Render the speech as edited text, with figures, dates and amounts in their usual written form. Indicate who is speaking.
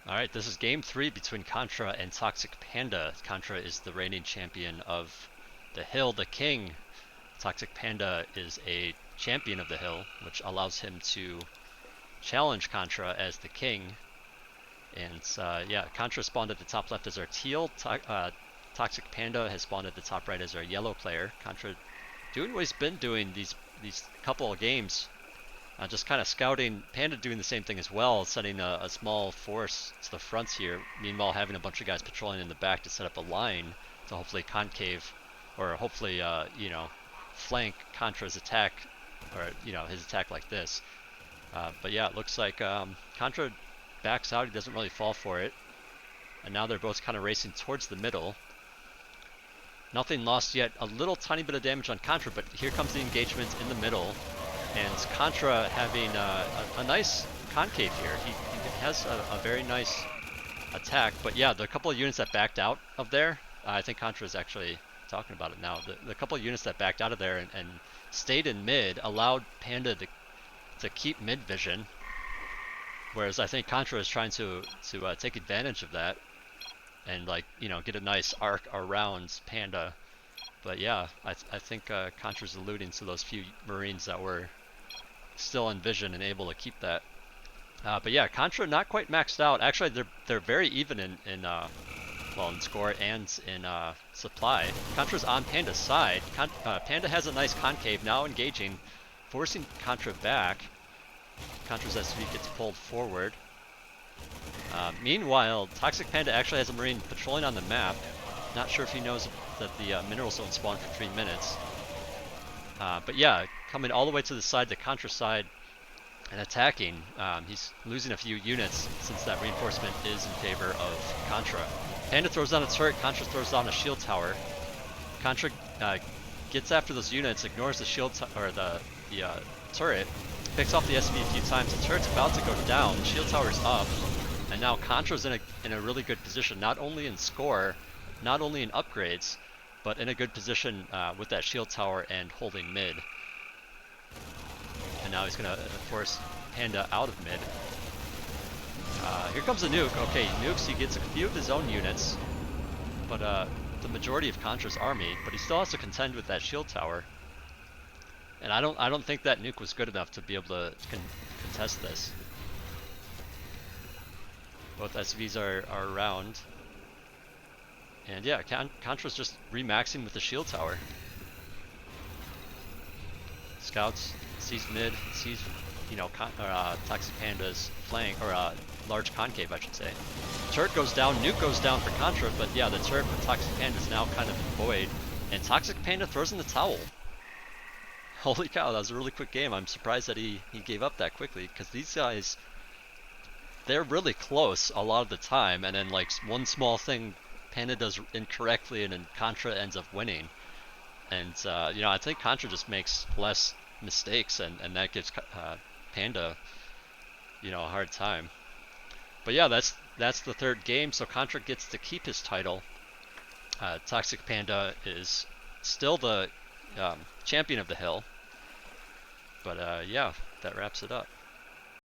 Speaker 1: Alright, this is game 3 between Contra and Toxicpanda. Contra is the reigning champion of the hill, the king. Toxicpanda is a champion of the hill, which allows him to challenge Contra as the king. And yeah, Contra spawned at the top left as our teal. Toxicpanda has spawned at the top right as our yellow player. Contra doing what he's been doing these couple of games. Just kind of scouting. Panda doing the same thing as well, sending a small force to the fronts here. Meanwhile, having a bunch of guys patrolling in the back to set up a line to hopefully concave, or hopefully, flank Contra's attack, or his attack like this. But yeah, it looks like Contra backs out. He doesn't really fall for it, and now they're both kind of racing towards the middle. Nothing lost yet. A little tiny bit of damage on Contra, but here comes the engagement in the middle. And Contra having a nice concave here. He has a very nice attack, but yeah, the couple of units that backed out of there, I think Contra is actually talking about it now. The couple of units that backed out of there and stayed in mid allowed Panda to keep mid vision, whereas I think Contra is trying to take advantage of that and get a nice arc around Panda. But yeah, I think Contra's alluding to those few Marines that were still in vision and able to keep that. But yeah, Contra not quite maxed out. Actually, they're very even in score and in supply. Contra's on Panda's side. Panda has a nice concave now, engaging, forcing Contra back. Contra's SV gets pulled forward. Meanwhile, Toxicpanda actually has a Marine patrolling on the map. Not sure if he knows that the minerals don't spawn for 3 minutes. But yeah, coming all the way to the side, the Contra side, and attacking. He's losing a few units since that reinforcement is in favor of Contra. Panda throws down a turret, Contra throws down a shield tower. Contra gets after those units, ignores the shield or the turret, picks off the SV a few times. The turret's about to go down, the shield tower's up, and now Contra's in a really good position, not only in score, not only in upgrades, but in a good position with that shield tower and holding mid. And now he's going to force Panda out of mid. Here comes a nuke. Okay, nukes, he gets a few of his own units, but the majority of Contra's army, but he still has to contend with that shield tower. And I don't think that nuke was good enough to be able to contest this. Both SVs are around. And yeah, Contra's just remaxing with the shield tower. Scouts, sees mid, sees, Toxicpanda's flank, or large concave, I should say. Turret goes down, nuke goes down for Contra, but yeah, the turret for Toxicpanda is now kind of void, and Toxicpanda throws in the towel. Holy cow, that was a really quick game. I'm surprised that he gave up that quickly, because these guys, they're really close a lot of the time, and then like one small thing Panda does incorrectly and then Contra ends up winning. And I think Contra just makes less mistakes, and that gives Panda a hard time. But yeah, that's the third game, so Contra gets to keep his title. Toxicpanda is still the champion of the hill. But yeah, that wraps it up.